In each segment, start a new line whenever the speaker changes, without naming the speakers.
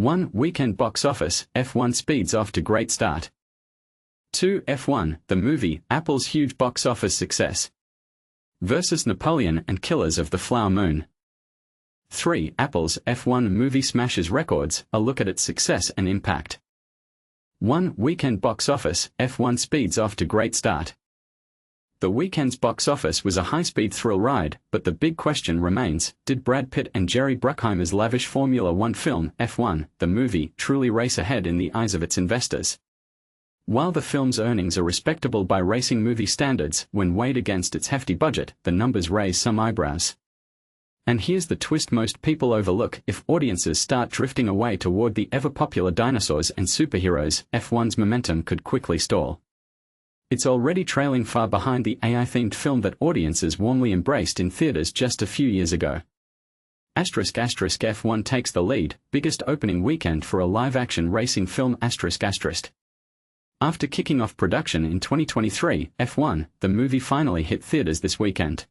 1. Weekend box office, F1 speeds off to great start. 2. F1, the movie, Apple's huge box office success. Versus Napoleon and Killers of the Flower Moon. 3. Apple's F1 movie smashes records, a look at its success and impact. 1. Weekend box office, F1 speeds off to great start. The weekend's box office was a high-speed thrill ride, but the big question remains, did Brad Pitt and Jerry Bruckheimer's lavish Formula One film, F1, the movie, truly race ahead in the eyes of its investors? While the film's earnings are respectable by racing movie standards, when weighed against its hefty budget, the numbers raise some eyebrows. And here's the twist most people overlook: if audiences start drifting away toward the ever-popular dinosaurs and superheroes, F1's momentum could quickly stall. It's already trailing far behind the AI-themed film that audiences warmly embraced in theaters just a few years ago. F1 takes the lead, biggest opening weekend for a live-action racing film. After kicking off production in 2023, F1, the movie finally hit theaters this weekend.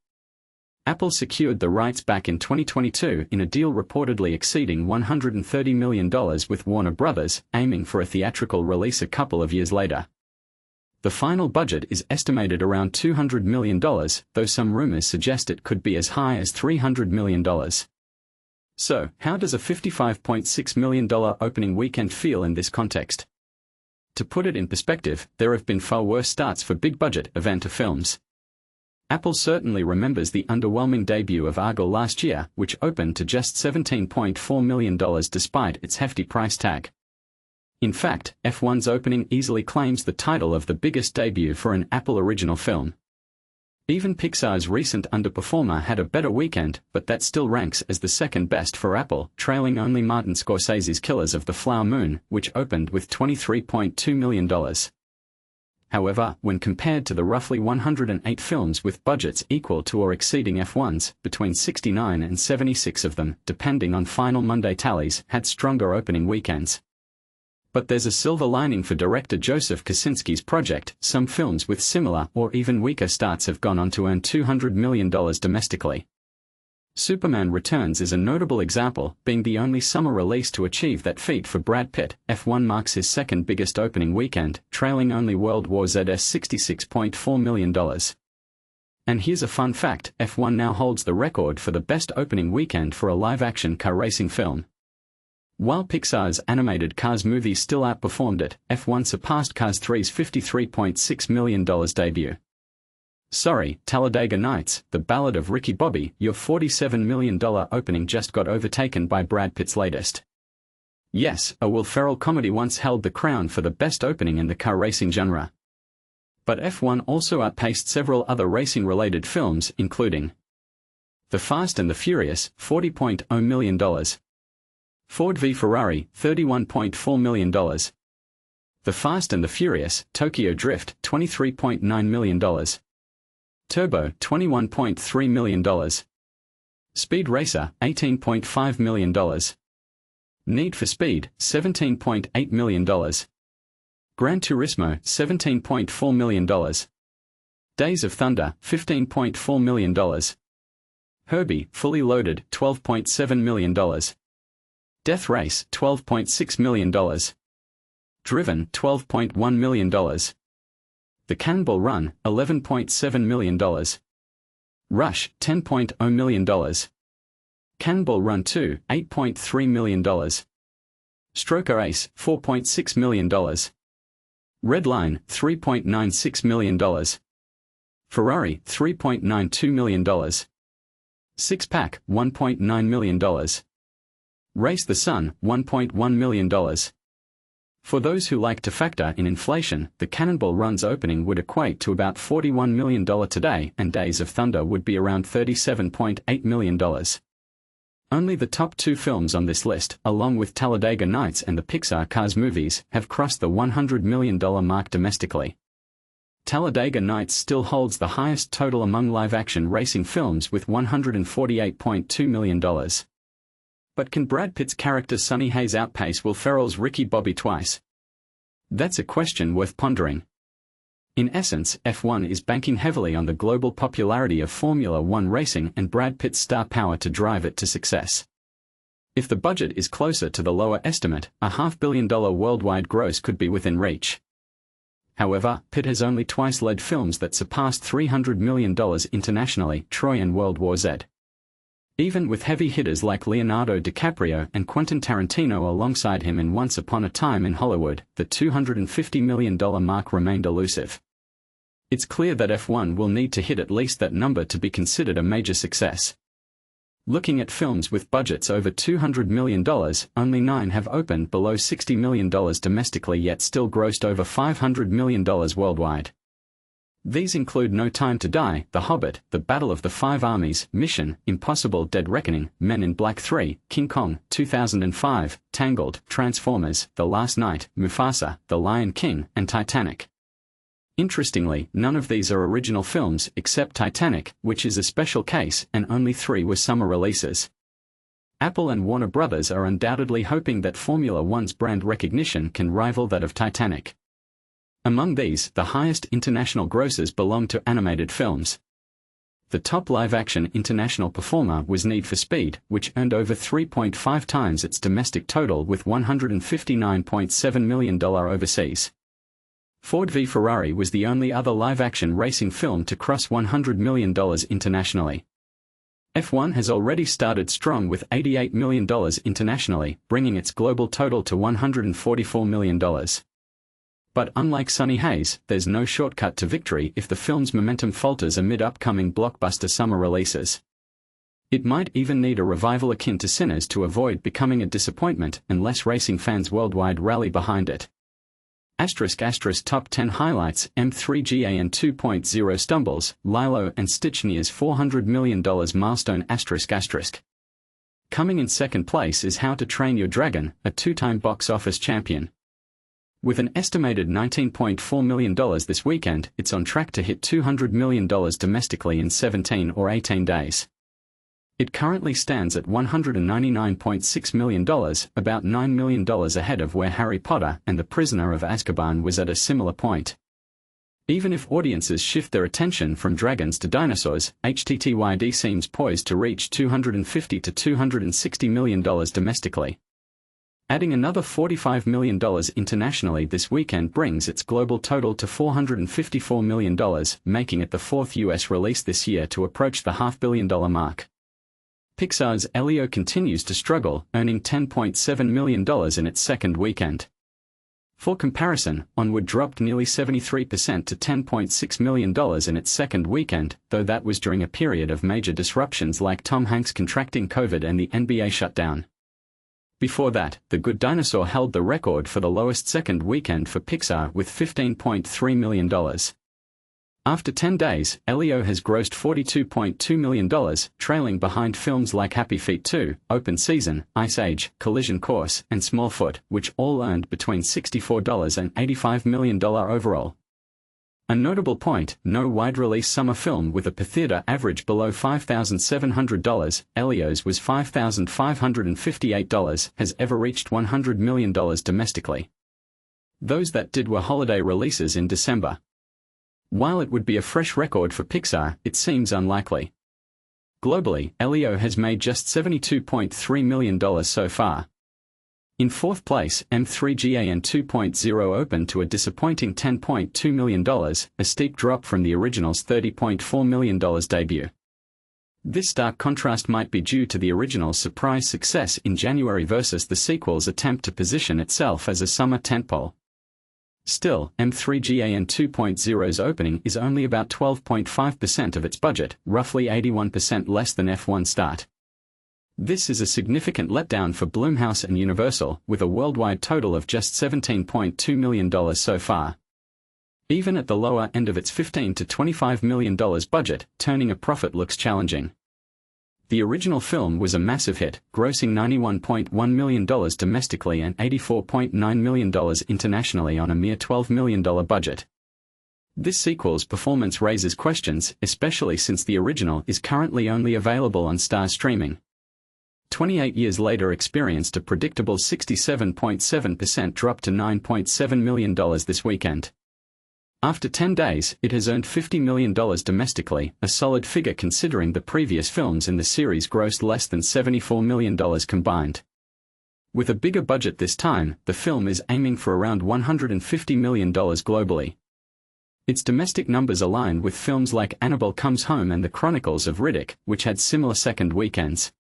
Apple secured the rights back in 2022 in a deal reportedly exceeding $130 million with Warner Bros., aiming for a theatrical release a couple of years later. The final budget is estimated around $200 million, though some rumors suggest it could be as high as $300 million. So, how does a $55.6 million opening weekend feel in this context? To put it in perspective, there have been far worse starts for big-budget event films. Apple certainly remembers the underwhelming debut of Argo last year, which opened to just $17.4 million despite its hefty price tag. In fact, F1's opening easily claims the title of the biggest debut for an Apple original film. Even Pixar's recent underperformer had a better weekend, but that still ranks as the second best for Apple, trailing only Martin Scorsese's Killers of the Flower Moon, which opened with $23.2 million. However, when compared to the roughly 108 films with budgets equal to or exceeding F1's, between 69 and 76 of them, depending on final Monday tallies, had stronger opening weekends. But there's a silver lining for director Joseph Kosinski's project: some films with similar or even weaker starts have gone on to earn $200 million domestically. Superman Returns is a notable example, being the only summer release to achieve that feat for Brad Pitt. F1 marks his second biggest opening weekend, trailing only World War Z's $66.4 million. And here's a fun fact: F1 now holds the record for the best opening weekend for a live-action car racing film. While Pixar's animated Cars movie still outperformed it, F1 surpassed Cars 3's $53.6 million debut. Sorry, Talladega Nights, The Ballad of Ricky Bobby, your $47 million opening just got overtaken by Brad Pitt's latest. Yes, a Will Ferrell comedy once held the crown for the best opening in the car racing genre. But F1 also outpaced several other racing-related films, including The Fast and the Furious, $40.0 million. Ford v Ferrari, $31.4 million. The Fast and the Furious, Tokyo Drift, $23.9 million. Turbo, $21.3 million. Speed Racer, $18.5 million. Need for Speed, $17.8 million. Gran Turismo, $17.4 million. Days of Thunder, $15.4 million. Herbie, Fully Loaded, $12.7 million. Death Race, $12.6 million. Driven, $12.1 million. The Cannonball Run, $11.7 million. Rush, $10.0 million. Cannonball Run 2, $8.3 million. Stroker Ace, $4.6 million. Red Line, $3.96 million. Ferrari, $3.92 million. Six Pack, $1.9 million. Race the Sun, $1.1 million. For those who like to factor in inflation, the Cannonball Run's opening would equate to about $41 million today, and Days of Thunder would be around $37.8 million. Only the top two films on this list, along with Talladega Nights and the Pixar Cars movies, have crossed the $100 million mark domestically. Talladega Nights still holds the highest total among live-action racing films with $148.2 million. But can Brad Pitt's character Sonny Hayes outpace Will Ferrell's Ricky Bobby twice? That's a question worth pondering. In essence, F1 is banking heavily on the global popularity of Formula One racing and Brad Pitt's star power to drive it to success. If the budget is closer to the lower estimate, a $500 million worldwide gross could be within reach. However, Pitt has only twice led films that surpassed $300 million internationally, Troy and World War Z. Even with heavy hitters like Leonardo DiCaprio and Quentin Tarantino alongside him in Once Upon a Time in Hollywood, the $250 million mark remained elusive. It's clear that F1 will need to hit at least that number to be considered a major success. Looking at films with budgets over $200 million, only 9 have opened below $60 million domestically yet still grossed over $500 million worldwide. These include No Time to Die, The Hobbit, The Battle of the Five Armies, Mission Impossible: Dead Reckoning, Men in Black 3, King Kong, 2005, Tangled, Transformers, The Last Knight, Mufasa, The Lion King, and Titanic. Interestingly, none of these are original films except Titanic, which is a special case, and only 3 were summer releases. Apple and Warner Brothers are undoubtedly hoping that Formula One's brand recognition can rival that of Titanic. Among these, the highest international grosses belong to animated films. The top live-action international performer was Need for Speed, which earned over 3.5 times its domestic total with $159.7 million overseas. Ford v Ferrari was the only other live-action racing film to cross $100 million internationally. F1 has already started strong with $88 million internationally, bringing its global total to $144 million. But unlike Sunny Hayes, there's no shortcut to victory if the film's momentum falters amid upcoming blockbuster summer releases. It might even need a revival akin to Sinners to avoid becoming a disappointment unless racing fans worldwide rally behind it. Top 10 highlights: M3GAN 2.0 stumbles, Lilo and Stitch nears $400 million milestone. Coming in second place is How to Train Your Dragon, a 2-time box office champion. With an estimated $19.4 million this weekend, it's on track to hit $200 million domestically in 17 or 18 days. It currently stands at $199.6 million, about $9 million ahead of where Harry Potter and the Prisoner of Azkaban was at a similar point. Even if audiences shift their attention from dragons to dinosaurs, HTTYD seems poised to reach $250 to $260 million domestically. Adding another $45 million internationally this weekend brings its global total to $454 million, making it the 4th US release this year to approach the $500 million mark. Pixar's Elio continues to struggle, earning $10.7 million in its second weekend. For comparison, Onward dropped nearly 73% to $10.6 million in its second weekend, though that was during a period of major disruptions like Tom Hanks contracting COVID and the NBA shutdown. Before that, The Good Dinosaur held the record for the lowest second weekend for Pixar with $15.3 million. After 10 days, Elio has grossed $42.2 million, trailing behind films like Happy Feet 2, Open Season, Ice Age, Collision Course, and Smallfoot, which all earned between $64 and $85 million overall. A notable point: no wide-release summer film with a per-theater average below $5,700, Elio's was $5,558, has ever reached $100 million domestically. Those that did were holiday releases in December. While it would be a fresh record for Pixar, it seems unlikely. Globally, Elio has made just $72.3 million so far. In fourth place, M3GAN 2.0 opened to a disappointing $10.2 million, a steep drop from the original's $30.4 million debut. This stark contrast might be due to the original's surprise success in January versus the sequel's attempt to position itself as a summer tentpole. Still, M3GAN 2.0's opening is only about 12.5% of its budget, roughly 81% less than F1's start. This is a significant letdown for Blumhouse and Universal, with a worldwide total of just $17.2 million so far. Even at the lower end of its $15 to $25 million budget, turning a profit looks challenging. The original film was a massive hit, grossing $91.1 million domestically and $84.9 million internationally on a mere $12 million budget. This sequel's performance raises questions, especially since the original is currently only available on Star streaming. 28 years later experienced a predictable 67.7% drop to $9.7 million this weekend. After 10 days, it has earned $50 million domestically, a solid figure considering the previous films in the series grossed less than $74 million combined. With a bigger budget this time, the film is aiming for around $150 million globally. Its domestic numbers align with films like Annabelle Comes Home and The Chronicles of Riddick, which had similar second weekends.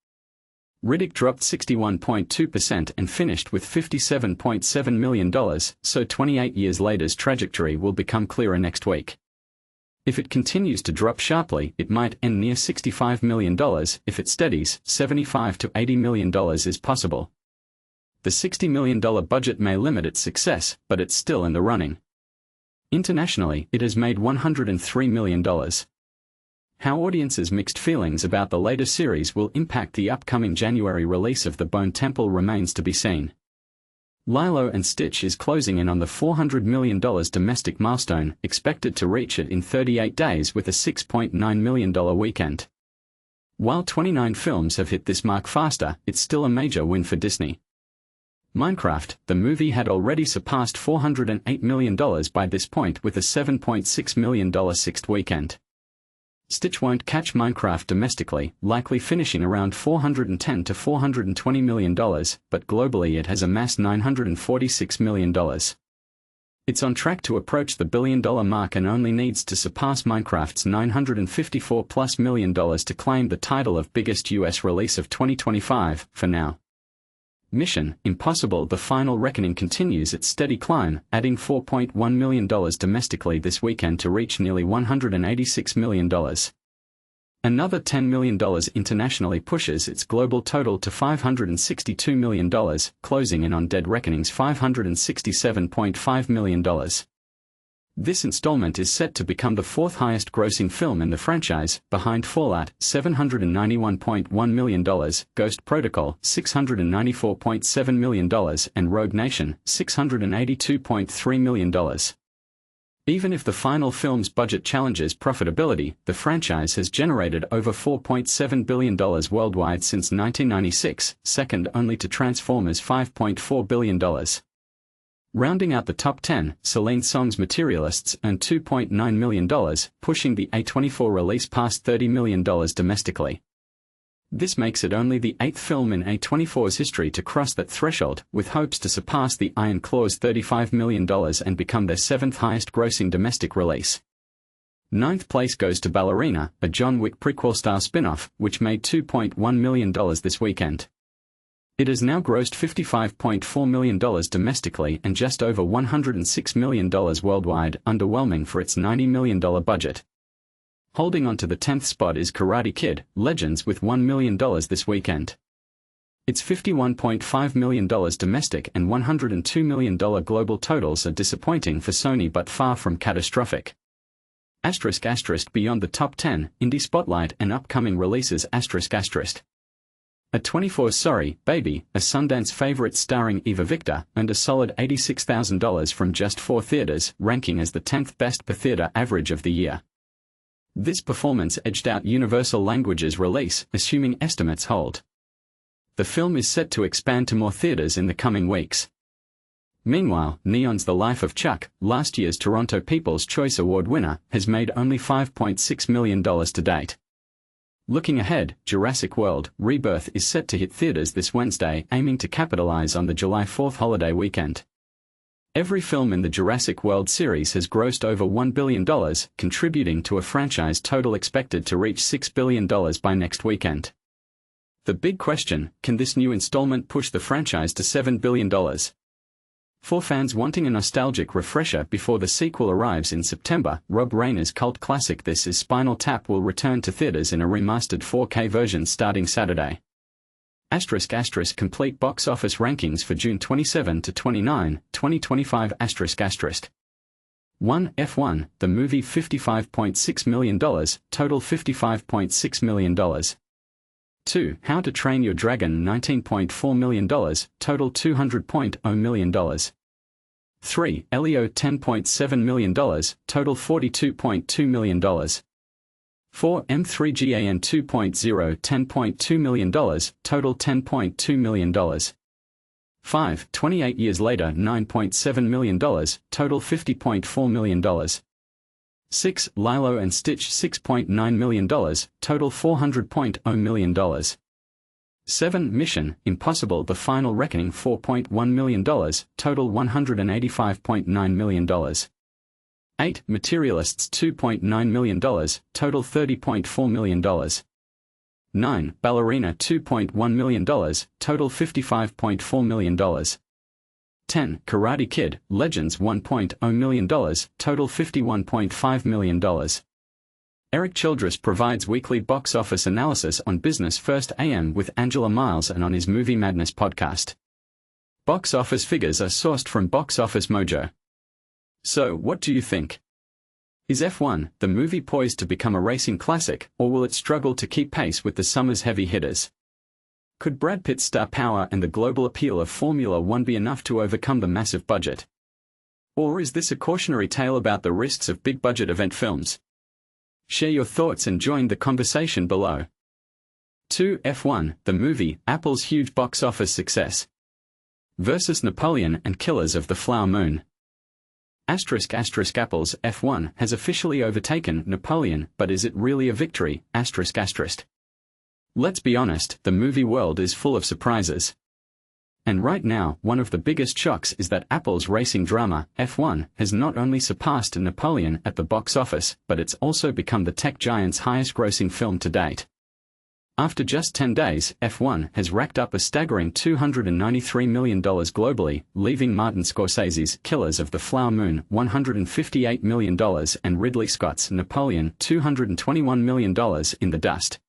Riddick dropped 61.2% and finished with $57.7 million, so 28 years later's trajectory will become clearer next week. If it continues to drop sharply, it might end near $65 million. If it steadies, $75 to $80 million is possible. The $60 million budget may limit its success, but it's still in the running. Internationally, it has made $103 million. How audiences' mixed feelings about the later series will impact the upcoming January release of The Bone Temple remains to be seen. Lilo and Stitch is closing in on the $400 million domestic milestone, expected to reach it in 38 days with a $6.9 million weekend. While 29 films have hit this mark faster, it's still a major win for Disney. Minecraft, the movie, had already surpassed $408 million by this point with a $7.6 million sixth weekend. Stitch won't catch Minecraft domestically, likely finishing around $410 to $420 million, but globally it has amassed $946 million. It's on track to approach the billion-dollar mark and only needs to surpass Minecraft's $954+ million to claim the title of biggest US release of 2025, for now. Mission Impossible: The Final Reckoning continues its steady climb, adding $4.1 million domestically this weekend to reach nearly $186 million. Another $10 million internationally pushes its global total to $562 million, closing in on Dead Reckoning's $567.5 million. This installment is set to become the fourth highest grossing film in the franchise, behind Fallout, $791.1 million, Ghost Protocol, $694.7 million, and Rogue Nation, $682.3 million. Even if the final film's budget challenges profitability, the franchise has generated over $4.7 billion worldwide since 1996, second only to Transformers' $5.4 billion. Rounding out the top 10, Celine Song's Materialists earned $2.9 million, pushing the A24 release past $30 million domestically. This makes it only the 8th film in A24's history to cross that threshold, with hopes to surpass the Iron Claw's $35 million and become their 7th highest grossing domestic release. 9th place goes to Ballerina, a John Wick prequel-style spin-off, which made $2.1 million this weekend. It has now grossed $55.4 million domestically and just over $106 million worldwide, underwhelming for its $90 million budget. Holding on to the 10th spot is Karate Kid: Legends with $1 million this weekend. Its $51.5 million domestic and $102 million global totals are disappointing for Sony but far from catastrophic. Beyond the top 10, Indie Spotlight and upcoming releases A 24's Sorry, Baby, a Sundance favorite starring Eva Victor, earned a solid $86,000 from just 4 theaters, ranking as the 10th best per theater average of the year. This performance edged out Universal Language's release, assuming estimates hold. The film is set to expand to more theaters in the coming weeks. Meanwhile, Neon's The Life of Chuck, last year's Toronto People's Choice Award winner, has made only $5.6 million to date. Looking ahead, Jurassic World: Rebirth is set to hit theaters this Wednesday, aiming to capitalize on the July 4th holiday weekend. Every film in the Jurassic World series has grossed over $1 billion, contributing to a franchise total expected to reach $6 billion by next weekend. The big question: can this new installment push the franchise to $7 billion? For fans wanting a nostalgic refresher before the sequel arrives in September, Rob Reiner's cult classic This Is Spinal Tap will return to theaters in a remastered 4K version starting Saturday. **** Complete box office rankings for June 27 to 29, 2025. **** 1. F1, the movie $55.6 million, total $55.6 million. 2. How to Train Your Dragon $19.4 million, total $200.0 million. 3. Elio $10.7 million, total $42.2 million. 4. M3GAN 2.0 $10.2 million, total $10.2 million. 5. 28 Years Later $9.7 million, total $50.4 million. 6. Lilo and Stitch $6.9 million, total $400.0 million. 7. Mission Impossible The Final Reckoning $4.1 million, total $185.9 million. 8. Materialists $2.9 million, total $30.4 million. 9. Ballerina $2.1 million, total $55.4 million. 10. Karate Kid, Legends $1.0 million, total $51.5 million. Eric Childress provides weekly box office analysis on Business First AM with Angela Miles and on his Movie Madness podcast. Box office figures are sourced from Box Office Mojo. So, what do you think? Is F1, the movie, poised to become a racing classic, or will it struggle to keep pace with the summer's heavy hitters? Could Brad Pitt's star power and the global appeal of Formula One be enough to overcome the massive budget? Or is this a cautionary tale about the risks of big-budget event films? Share your thoughts and join the conversation below. 2. F1, the movie, Apple's huge box office success. Versus Napoleon and Killers of the Flower Moon. Apple's F1 has officially overtaken Napoleon, but is it really a victory? Let's be honest, the movie world is full of surprises. And right now, one of the biggest shocks is that Apple's racing drama, F1, has not only surpassed Napoleon at the box office, but it's also become the tech giant's highest-grossing film to date. After just 10 days, F1 has racked up a staggering $293 million globally, leaving Martin Scorsese's Killers of the Flower Moon $158 million and Ridley Scott's Napoleon $221 million in the dust.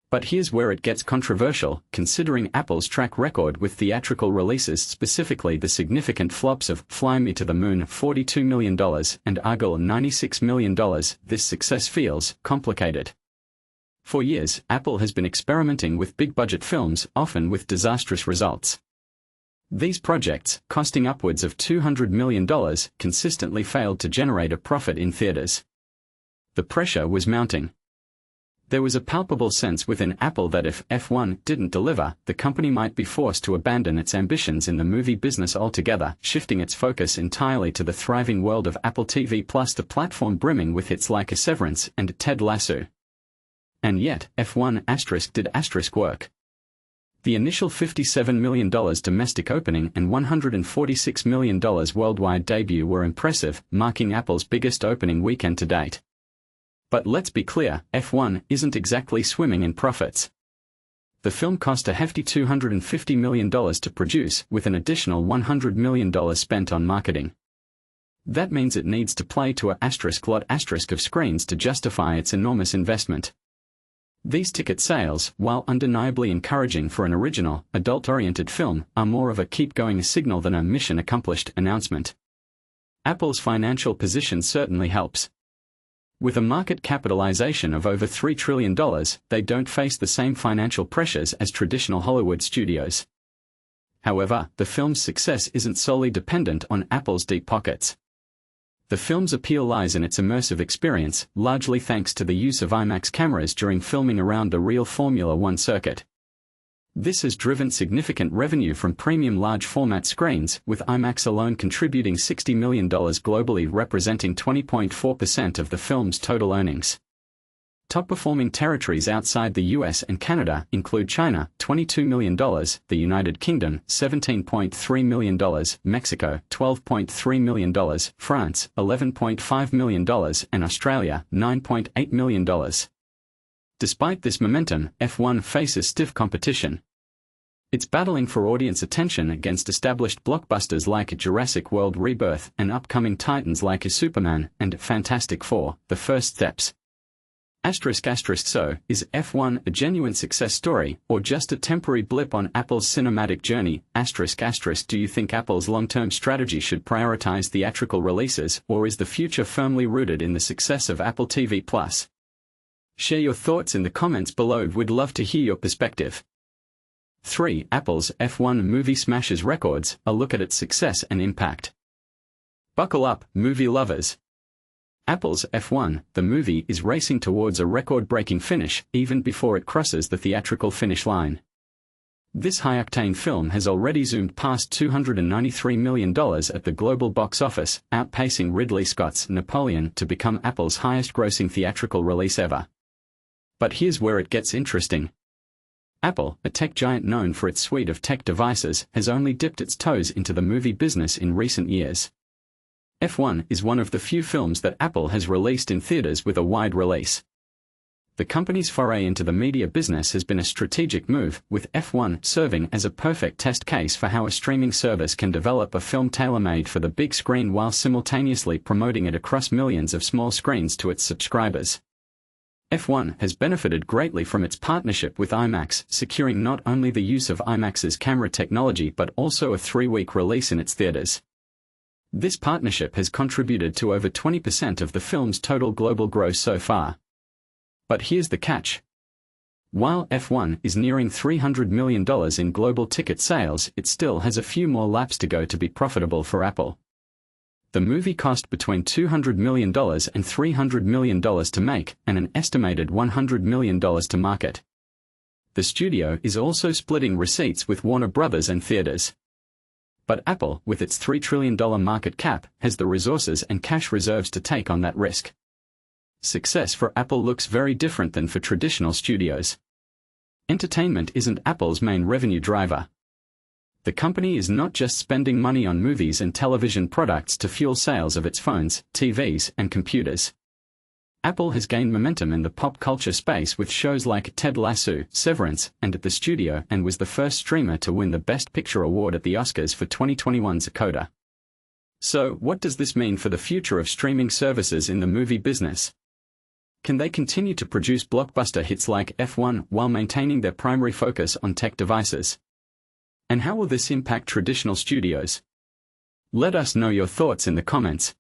But here's where it gets controversial, considering Apple's track record with theatrical releases, specifically the significant flops of Fly Me to the Moon $42 million and Argylle $96 million. This success feels complicated. For years, Apple has been experimenting with big-budget films, often with disastrous results. These projects, costing upwards of $200 million, consistently failed to generate a profit in theaters. The pressure was mounting. There was a palpable sense within Apple that if F1 didn't deliver, the company might be forced to abandon its ambitions in the movie business altogether, shifting its focus entirely to the thriving world of Apple TV+, the platform brimming with hits like Severance and Ted Lasso. And yet, F1 did work. The initial $57 million domestic opening and $146 million worldwide debut were impressive, marking Apple's biggest opening weekend to date. But let's be clear, F1 isn't exactly swimming in profits. The film cost a hefty $250 million to produce, with an additional $100 million spent on marketing. That means it needs to play to a lot of screens to justify its enormous investment. These ticket sales, while undeniably encouraging for an original, adult-oriented film, are more of a keep-going signal than a mission-accomplished announcement. Apple's financial position certainly helps. With a market capitalization of over $3 trillion, they don't face the same financial pressures as traditional Hollywood studios. However, the film's success isn't solely dependent on Apple's deep pockets. The film's appeal lies in its immersive experience, largely thanks to the use of IMAX cameras during filming around the real Formula One circuit. This has driven significant revenue from premium large-format screens, with IMAX alone contributing $60 million globally, representing 20.4% of the film's total earnings. Top-performing territories outside the US and Canada include China, $22 million, the United Kingdom, $17.3 million, Mexico, $12.3 million, France, $11.5 million, and Australia, $9.8 million. Despite this momentum, F1 faces stiff competition. It's battling for audience attention against established blockbusters like Jurassic World Rebirth and upcoming titans like Superman and Fantastic Four: The First Steps. So, is F1 a genuine success story, or just a temporary blip on Apple's cinematic journey? Do you think Apple's long-term strategy should prioritize theatrical releases, or is the future firmly rooted in the success of Apple TV+? Share your thoughts in the comments below. We'd love to hear your perspective. 3. Apple's F1 movie smashes records, a look at its success and impact. Buckle up, movie lovers. Apple's F1, the movie, is racing towards a record-breaking finish, even before it crosses the theatrical finish line. This high-octane film has already zoomed past $293 million at the global box office, outpacing Ridley Scott's Napoleon to become Apple's highest-grossing theatrical release ever. But here's where it gets interesting. Apple, a tech giant known for its suite of tech devices, has only dipped its toes into the movie business in recent years. F1 is one of the few films that Apple has released in theaters with a wide release. The company's foray into the media business has been a strategic move, with F1 serving as a perfect test case for how a streaming service can develop a film tailor-made for the big screen while simultaneously promoting it across millions of small screens to its subscribers. F1 has benefited greatly from its partnership with IMAX, securing not only the use of IMAX's camera technology but also a 3-week release in its theaters. This partnership has contributed to over 20% of the film's total global gross so far. But here's the catch. While F1 is nearing $300 million in global ticket sales, it still has a few more laps to go to be profitable for Apple. The movie cost between $200 million and $300 million to make, and an estimated $100 million to market. The studio is also splitting receipts with Warner Brothers and theaters. But Apple, with its $3 trillion market cap, has the resources and cash reserves to take on that risk. Success for Apple looks very different than for traditional studios. Entertainment isn't Apple's main revenue driver. The company is not just spending money on movies and television products to fuel sales of its phones, TVs, and computers. Apple has gained momentum in the pop culture space with shows like Ted Lasso, Severance, and At the Studio, and was the first streamer to win the Best Picture award at the Oscars for 2021's Coda. So, what does this mean for the future of streaming services in the movie business? Can they continue to produce blockbuster hits like F1 while maintaining their primary focus on tech devices? And how will this impact traditional studios? Let us know your thoughts in the comments.